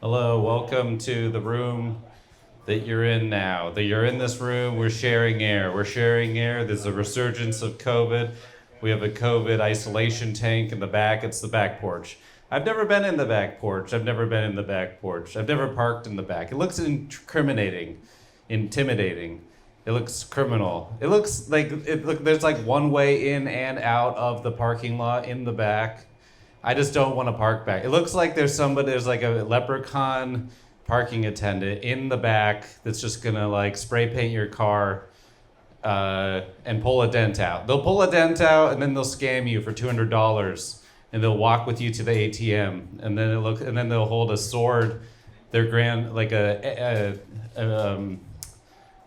Hello, welcome to the room that you're in now. That you're in this room, we're sharing air. We're sharing air. There's a resurgence of COVID. We have a COVID isolation tank in the back. It's the back porch. I've never been in the back porch. I've never been in the back porch. I've never parked in the back. It looks incriminating, intimidating. It looks criminal. It looks like there's like one way in and out of the parking lot in the back. I just don't want to park back. It looks like there's like a leprechaun parking attendant in the back that's just gonna like spray paint your car and pull a dent out. They'll pull a dent out and then they'll scam you for $200 and they'll walk with you to the ATM and then they'll hold a sword. Their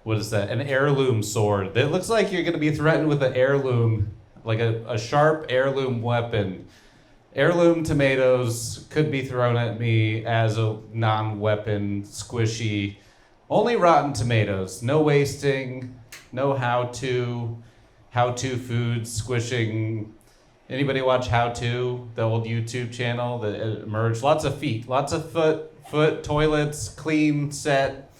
what is that? An heirloom sword. It looks like you're gonna be threatened with an heirloom, like a sharp heirloom weapon. Heirloom tomatoes could be thrown at me as a non-weapon, squishy. Only rotten tomatoes. No wasting. No how-to foods, squishing. Anybody watch How To, the old YouTube channel that emerged? Lots of feet, lots of foot toilets, clean set,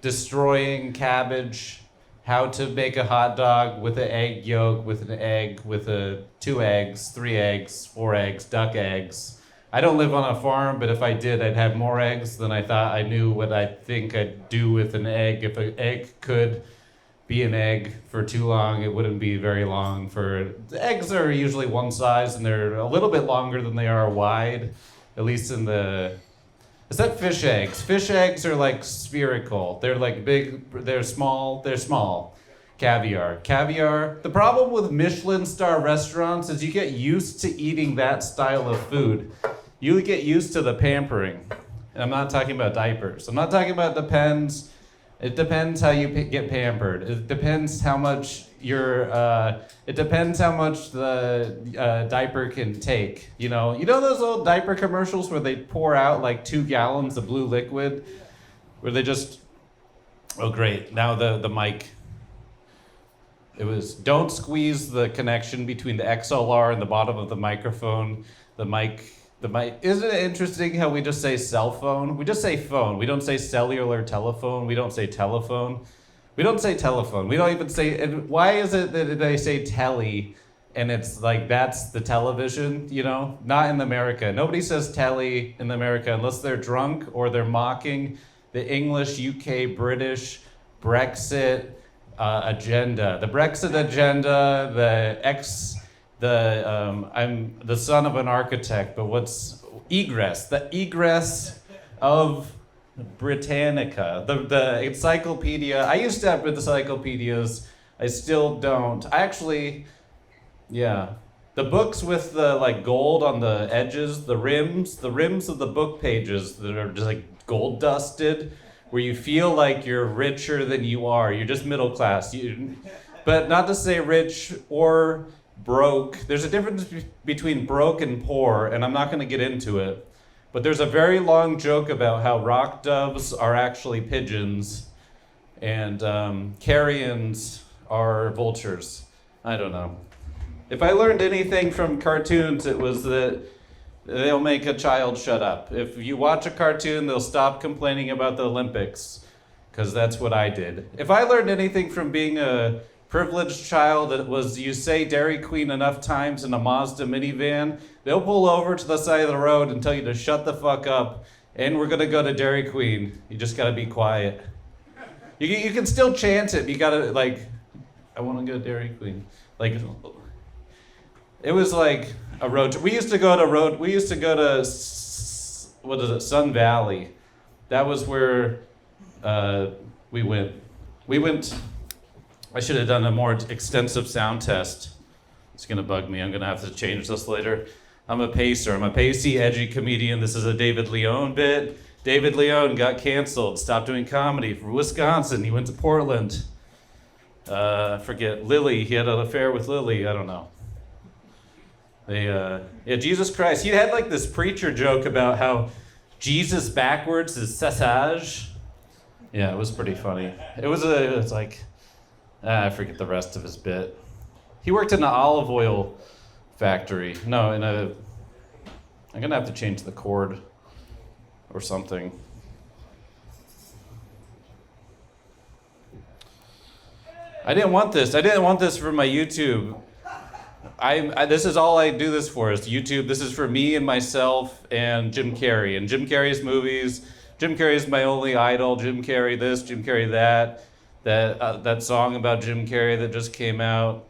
destroying cabbage. How to make a hot dog with an egg yolk, with an egg, with two eggs, 3 eggs, 4 eggs, duck eggs. I don't live on a farm, but if I did, I'd have more eggs than I thought I knew what I think I'd do with an egg. If an egg could be an egg for too long, it wouldn't be very long. The eggs are usually one size, and they're a little bit longer than they are wide, at least in the... Is that fish eggs? Fish eggs are like spherical. They're like big, they're small. Caviar. The problem with Michelin star restaurants is you get used to eating that style of food. You get used to the pampering. And I'm not talking about diapers. I'm not talking about depends. It depends how you get pampered. It depends how much the diaper can take. You know those old diaper commercials where they pour out like 2 gallons of blue liquid, where they just, oh great, now the mic. It was, don't squeeze the connection between the XLR and the bottom of the microphone. The mic. Isn't it interesting how we just say cell phone? We just say phone. We don't say cellular telephone. We don't say telephone. We don't say telephone. We don't even say, and why is it that they say telly and it's like that's the television, Not in America. Nobody says telly in America unless they're drunk or they're mocking the English, UK, British, Brexit agenda. The Brexit agenda, I'm the son of an architect, but what's egress? The egress of Britannica, the encyclopedia. I used to have encyclopedias. I still don't. The books with the like gold on the edges, the rims of the book pages that are just like gold dusted, where you feel like you're richer than you are. You're just middle class. But not to say rich or broke. There's a difference between broke and poor, and I'm not going to get into it. But there's a very long joke about how rock doves are actually pigeons and carrions are vultures. I don't know. If I learned anything from cartoons, it was that they'll make a child shut up. If you watch a cartoon, they'll stop complaining about the Olympics, because that's what I did. If I learned anything from being a privileged child, it was you say Dairy Queen enough times in a Mazda minivan, they'll pull over to the side of the road and tell you to shut the fuck up, and we're gonna go to Dairy Queen. You just gotta be quiet. You can still chant it. You gotta I want to go to Dairy Queen. It was like a road trip. We used to go to Sun Valley. That was where we went. I should have done a more extensive sound test. It's gonna bug me. I'm gonna have to change this later. I'm a pacer. I'm a pacey, edgy comedian. This is a David Leone bit. David Leone got canceled, stopped doing comedy for Wisconsin. He went to Portland. I forget, Lily. He had an affair with Lily. I don't know. Jesus Christ. He had like this preacher joke about how Jesus backwards is sasage. Yeah, it was pretty funny. It was like, I forget the rest of his bit. He worked in an olive oil factory. No, I'm gonna have to change the cord. or something. I didn't want this. I didn't want this for my YouTube. This is all I do this for, is YouTube. This is for me and myself and Jim Carrey. And Jim Carrey's movies. Jim Carrey is my only idol. Jim Carrey this, Jim Carrey that. That song about Jim Carrey that just came out.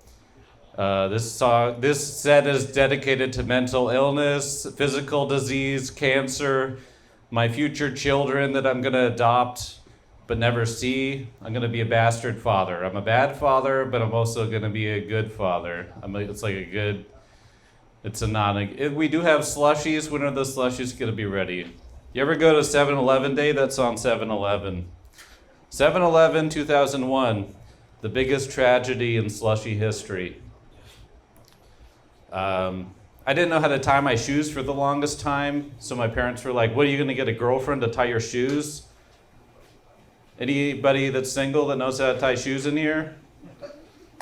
This set is dedicated to mental illness, physical disease, cancer, my future children that I'm gonna adopt but never see. I'm gonna be a bastard father. I'm a bad father, but I'm also gonna be a good father. We do have slushies. When are the slushies gonna be ready? You ever go to 7-Eleven Day? That's on 7-Eleven. 7-Eleven 2001, the biggest tragedy in slushy history. I didn't know how to tie my shoes for the longest time, so my parents were like, what, are you gonna get a girlfriend to tie your shoes? Anybody that's single that knows how to tie shoes in here?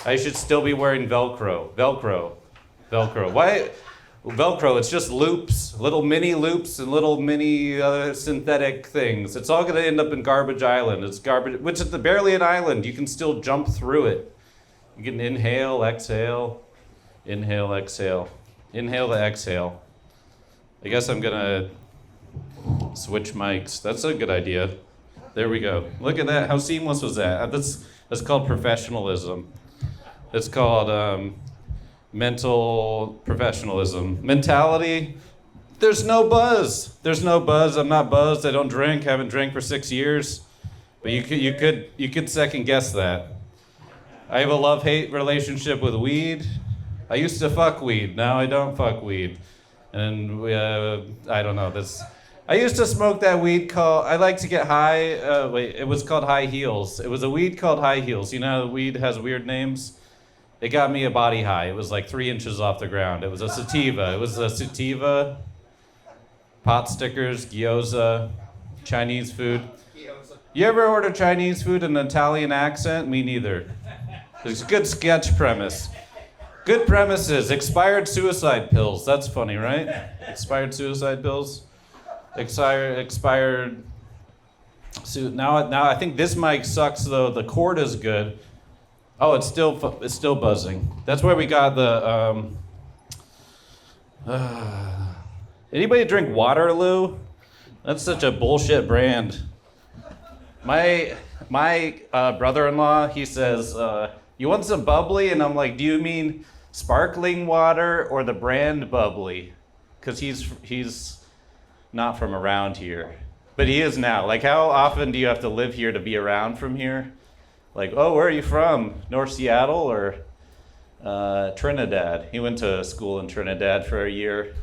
I should still be wearing Velcro. Why? Velcro, it's just loops, little mini loops and little mini synthetic things. It's all gonna end up in Garbage Island. It's garbage, which is barely an island. You can still jump through it. You can inhale, exhale, inhale, exhale, inhale to exhale. I guess I'm gonna switch mics. That's a good idea. There we go. Look at that. How seamless was that? That's called professionalism. It's called mental professionalism. Mentality, there's no buzz. I'm not buzzed. I don't drink. Haven't drank for 6 years. But you could second guess that. I have a love-hate relationship with weed. I used to fuck weed. Now I don't fuck weed. And I don't know. I used to smoke that weed I like to get high. It was called High Heels. It was a weed called High Heels. You know, weed has weird names. It got me a body high. It was like 3 inches off the ground. It was a sativa. Pot stickers, gyoza, Chinese food. You ever order Chinese food in an Italian accent? Me neither. It's a good sketch premise. Good premises. Expired suicide pills. That's funny, right? Expired suicide pills. Expired. Now I think this mic sucks though. The cord is good. Oh, it's still buzzing. That's where we got the. Anybody drink Waterloo? That's such a bullshit brand. My brother-in-law, he says, you want some bubbly? And I'm like, do you mean sparkling water or the brand bubbly? Because he's not from around here. But he is now. Like, how often do you have to live here to be around from here? Like, oh, where are you from? North Seattle or Trinidad? He went to school in Trinidad for a year.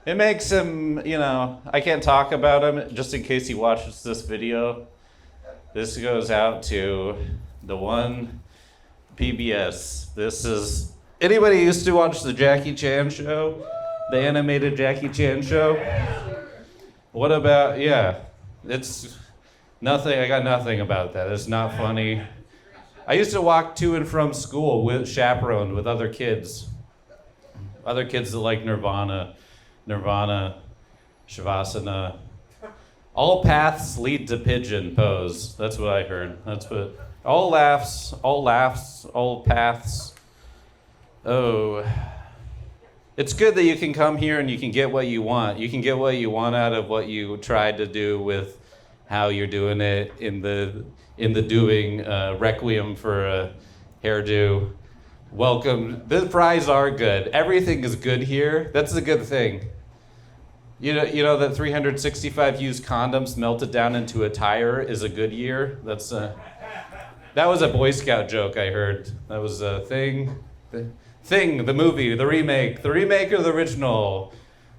It makes him, I can't talk about him just in case he watches this video. This goes out to the one PBS. This is, anybody used to watch the Jackie Chan show? The animated Jackie Chan show? What about, it's nothing, I got nothing about that. It's not funny. I used to walk to and from school chaperoned with other kids. Other kids that like Nirvana, Shavasana. All paths lead to pigeon pose. That's what I heard. All laughs, all paths. Oh. It's good that you can come here and you can get what you want. You can get what you want out of what you tried to do with how you're doing it in the doing Requiem for a hairdo. Welcome. The fries are good. Everything is good here. That's a good thing. You know that 365 used condoms melted down into a tire is a good year? That was a Boy Scout joke I heard. That was a thing. Thing, the movie, the remake or the original.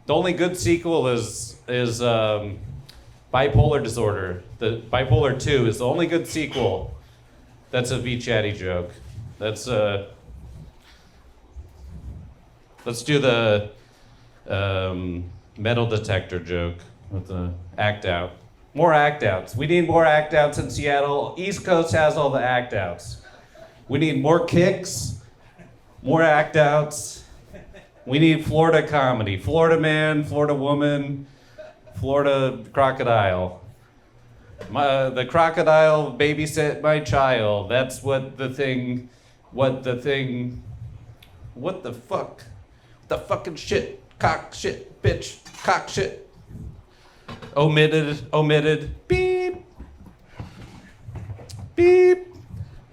The only good sequel is Bipolar Disorder. The Bipolar 2 is the only good sequel. That's a V-Chatty joke. Let's do the metal detector joke with the act out. More act outs. We need more act outs in Seattle. East Coast has all the act outs. We need more kicks. More act outs. We need Florida comedy. Florida man, Florida woman, Florida crocodile. The crocodile babysat my child. That's what the fuck? The fucking shit, cock shit, bitch, cock shit. Omitted, beep, beep.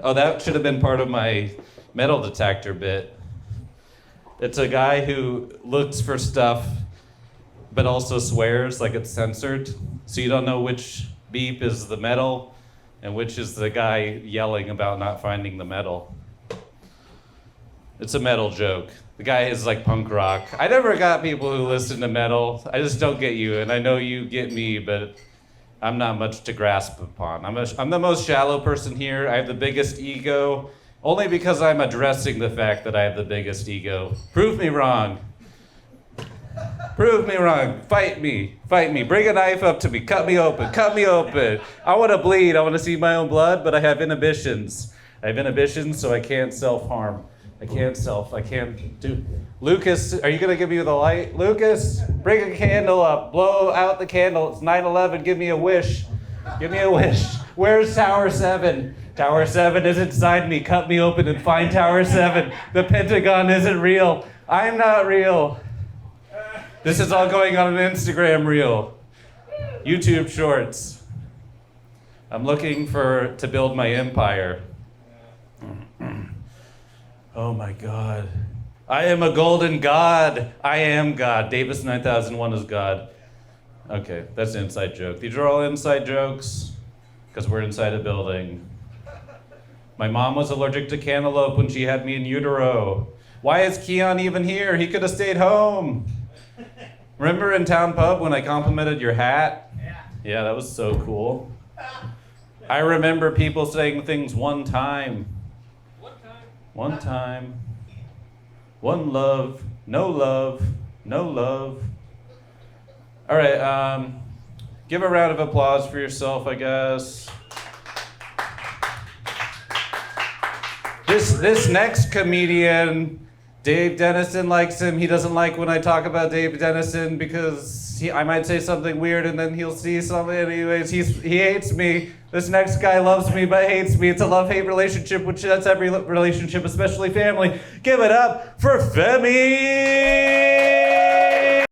Oh, that should have been part of my metal detector bit. It's a guy who looks for stuff, but also swears like it's censored. So you don't know which beep is the metal and which is the guy yelling about not finding the metal. It's a metal joke. The guy is like punk rock. I never got people who listen to metal. I just don't get you, and I know you get me, but I'm not much to grasp upon. I'm the most shallow person here. I have the biggest ego, only because I'm addressing the fact that I have the biggest ego. Prove me wrong. Prove me wrong. Fight me. Fight me. Bring a knife up to me. Cut me open. Cut me open. I want to bleed. I want to see my own blood, but I have inhibitions. I have inhibitions, so I can't self-harm. I can't do. Lucas, are you going to give me the light? Lucas, bring a candle up. Blow out the candle. It's 9/11. Give me a wish. Give me a wish. Where's Tower 7? Tower 7 is inside me. Cut me open and find Tower 7. The Pentagon isn't real. I'm not real. This is all going on an Instagram reel. YouTube shorts. I'm looking to build my empire. Oh my God. I am a golden god. I am God. Davis 9001 is God. Okay, that's an inside joke. These are all inside jokes because we're inside a building. My mom was allergic to cantaloupe when she had me in utero. Why is Keon even here? He could have stayed home. Remember in Town Pub when I complimented your hat? Yeah, that was so cool. I remember people saying things one time. One time. One love. No love. No love. All right, give a round of applause for yourself, I guess. This next comedian, Dave Dennison likes him. He doesn't like when I talk about Dave Dennison because I might say something weird and then he'll see something. Anyways, he hates me. This next guy loves me but hates me. It's a love-hate relationship, which that's every relationship, especially family. Give it up for Femi!